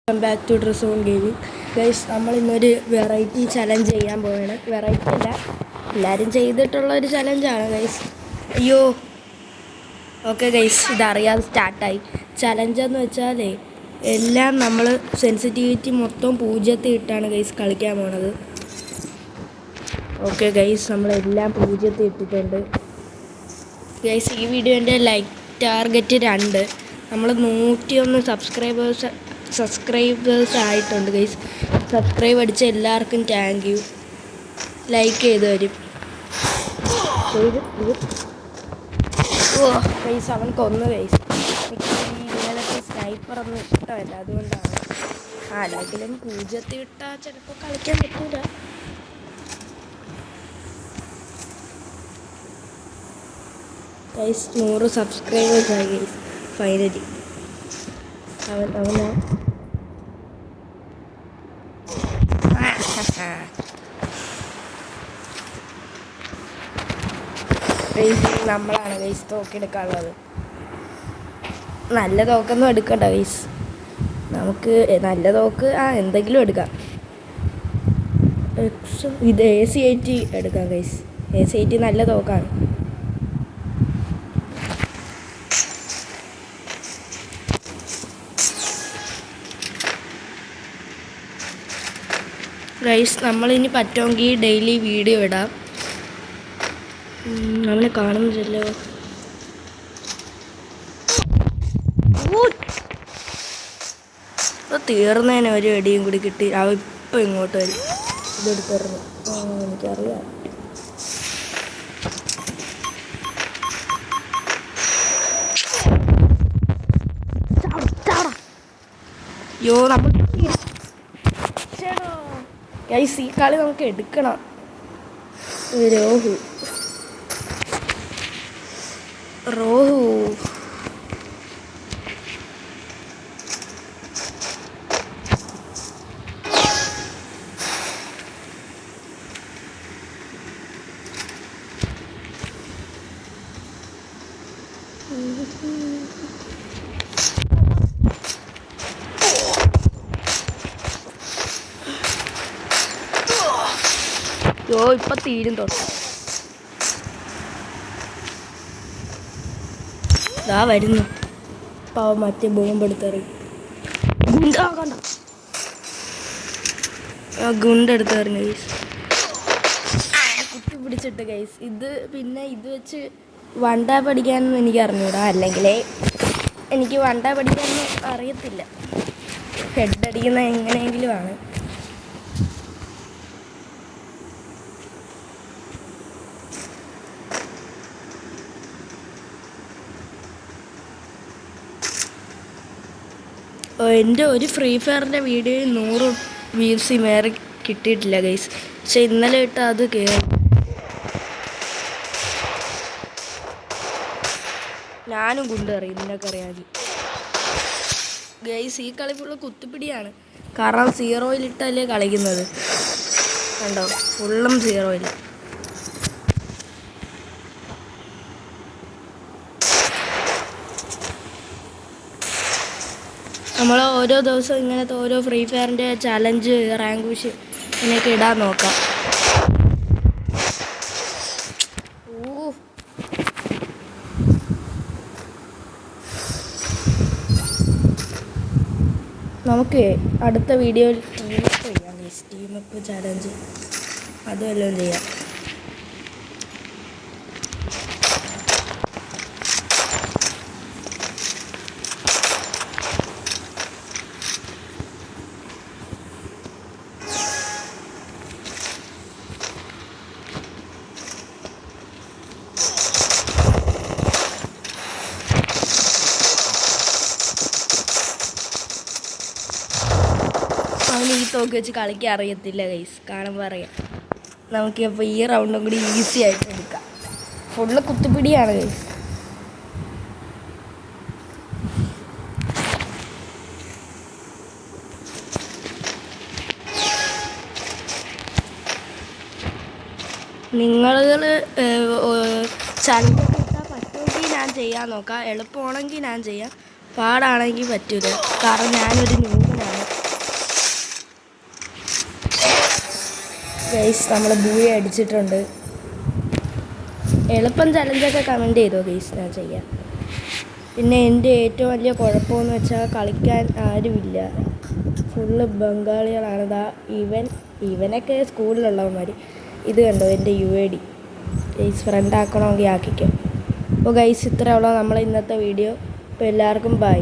Welcome back to ഡ്രസ്സോൺ gaming guys. നമ്മളിന്നൊരു variety challenge ചെയ്യാൻ പോവുകയാണ്. വെറൈറ്റി അല്ല, എല്ലാവരും ചെയ്തിട്ടുള്ളൊരു ചലഞ്ചാണ് ഗൈസ്. അയ്യോ, ഓക്കെ ഗൈസ്, ഇതറിയാതെ സ്റ്റാർട്ടായി. ചലഞ്ചെന്ന് വെച്ചാലേ എല്ലാം നമ്മൾ സെൻസിറ്റിവിറ്റി മൊത്തം 0 ഇട്ടാണ് ഗൈസ് കളിക്കാൻ പോണത്. ഓക്കെ ഗൈസ്, നമ്മളെല്ലാം 0 ഇട്ടിട്ടുണ്ട് ഗൈസ്. ഈ വീഡിയോൻ്റെ ലൈക്ക് ടാർഗറ്റ് 2. നമ്മൾ 101 സബ്സ്ക്രൈബേഴ്സ് ആയിട്ടുണ്ട് ഗൈസ്. സബ്സ്ക്രൈബ് അടിച്ച എല്ലാവർക്കും താങ്ക് യു. ലൈക്ക് ചെയ്ത് വരും. ഓ ഗൈസ്, അവൻ കൊന്നു ഗൈസ്. എനിക്ക് ഇങ്ങനത്തെ സ്നൈപ്പറൊന്നും ഇഷ്ടമല്ല, അതുകൊണ്ടാണ്. അല്ലെങ്കിലും 0 ഇട്ടാൽ ചിലപ്പോൾ കളിക്കാൻ പറ്റൂല. ഗൈസ് 100 സബ്സ്ക്രൈബേഴ്സ് ആയി ഗൈസ് ഫൈനലി. അവനാ നമ്മളാണ് ഗൈസ് തോക്കെടുക്കാനുള്ളത്. നല്ല തോക്കൊന്നും എടുക്കണ്ട ഗൈസ്, നമുക്ക് നല്ല തോക്ക് എന്തെങ്കിലും എടുക്കാം. ഇത് AC-80 എടുക്കാം ഗൈസ്. AC-80 നല്ല തോക്കാണ്. ഗൈസ്, നമ്മളിനി പറ്റുമെങ്കിൽ ഡെയിലി വീഡിയോ ഇടാം. അവനെ കാണുന്നില്ലല്ലോ. തീർന്നതിന് ഒരു വെടിയും കൂടി കിട്ടി. അവ ഇപ്പം ഇങ്ങോട്ട് വരും. ഇതെടുത്തറിഞ്ഞു, എനിക്കറിയാം. യോ, നമ്മൾ ഗൈസ് ഈ കളി നമുക്ക് എടുക്കണം. റോഹു യോ, ഇപ്പൊ തീരും തൊട്ട്. ഇതാ വരുന്നു പാവം. മറ്റേ ബോംബെടുത്തെറി ഗുണ്ടെടുത്തെറിഞ്ഞു ഗൈസ്. കുത്തി പിടിച്ചിട്ട് ഗൈസ്. ഇത് പിന്നെ ഇത് വെച്ച് വണ്ടാ പഠിക്കാനൊന്നും എനിക്ക് അറിഞ്ഞൂടാ. അല്ലെങ്കിലേ എനിക്ക് വണ്ടാ പഠിക്കാനൊന്നും അറിയത്തില്ല. ഹെഡ് അടിക്കുന്ന എങ്ങനെയെങ്കിലും ആണ്. എൻ്റെ ഒരു ഫ്രീ ഫയറിൻ്റെ വീഡിയോയിൽ 100 വ്യൂസ് മേറെ കിട്ടിയിട്ടില്ല ഗൈസ്. പക്ഷെ ഇന്നലെ ഇട്ട് അത് കയറി. ഞാനും കൊണ്ടറിയും, നിനക്ക് അറിയാതെ ഗൈസ്. ഈ കളി ഫുള്ള് കുത്തിപ്പിടിയാണ്. കാരണം 0-ഇട്ടല്ലേ കളിക്കുന്നത്. കണ്ടോ, ഫുള്ളും 0. നമ്മൾ ഓരോ ദിവസവും ഇങ്ങനത്തെ ഓരോ ഫ്രീ ഫയറിൻ്റെ ചലഞ്ച്, റാങ്ക് പുഷ് ഇങ്ങനെയൊക്കെ ഇടാൻ നോക്കാം. നമുക്ക് അടുത്ത വീഡിയോയിൽ ടീമപ്പ് ചെയ്യാം. ടീമപ്പ് ചലഞ്ച് അതുമെല്ലാം ചെയ്യാം. അവന് ഈ തോക്ക് വെച്ച് കളിക്കാൻ അറിയത്തില്ല ഗൈസ്, കാണുമ്പോൾ അറിയാം. നമുക്കിപ്പോൾ ഈ റൗണ്ടും കൂടി ഈസി ആയിട്ട് എടുക്കാം. ഫുള്ള് കുത്തിപ്പിടിയാണ് ഗൈസ്. നിങ്ങൾ ചലഞ്ച് കിട്ടാൻ പറ്റുമെങ്കിൽ ഞാൻ ചെയ്യാൻ നോക്കാം. എളുപ്പമാണെങ്കിൽ ഞാൻ ചെയ്യാം, പാടാണെങ്കിൽ പറ്റൂല. കാരണം ഞാനൊരു ന്യൂബനാണ്. ഗൈസ് നമ്മൾ ബൂയ അടിച്ചിട്ടുണ്ട്. എളുപ്പം ചലഞ്ചൊക്കെ കമൻറ്റ് ചെയ്തോ ഗൈസ്, ഞാൻ ചെയ്യാം. പിന്നെ എൻ്റെ ഏറ്റവും വലിയ കുഴപ്പമെന്ന് വെച്ചാൽ കളിക്കാൻ ആരുമില്ല, ഫുള്ള് ബംഗാളികളാണ്. ഇവനൊക്കെ സ്കൂളിലുള്ളവന്മാർ. ഇത് കണ്ടോ എൻ്റെ UID ഗൈസ്, ഫ്രണ്ട് ആക്കണമെങ്കിൽ ആക്കിക്കോ. അപ്പോൾ ഗൈസ് ഇത്രയുള്ള നമ്മളെ ഇന്നത്തെ വീഡിയോ. അപ്പോൾ എല്ലാവർക്കും ബൈ.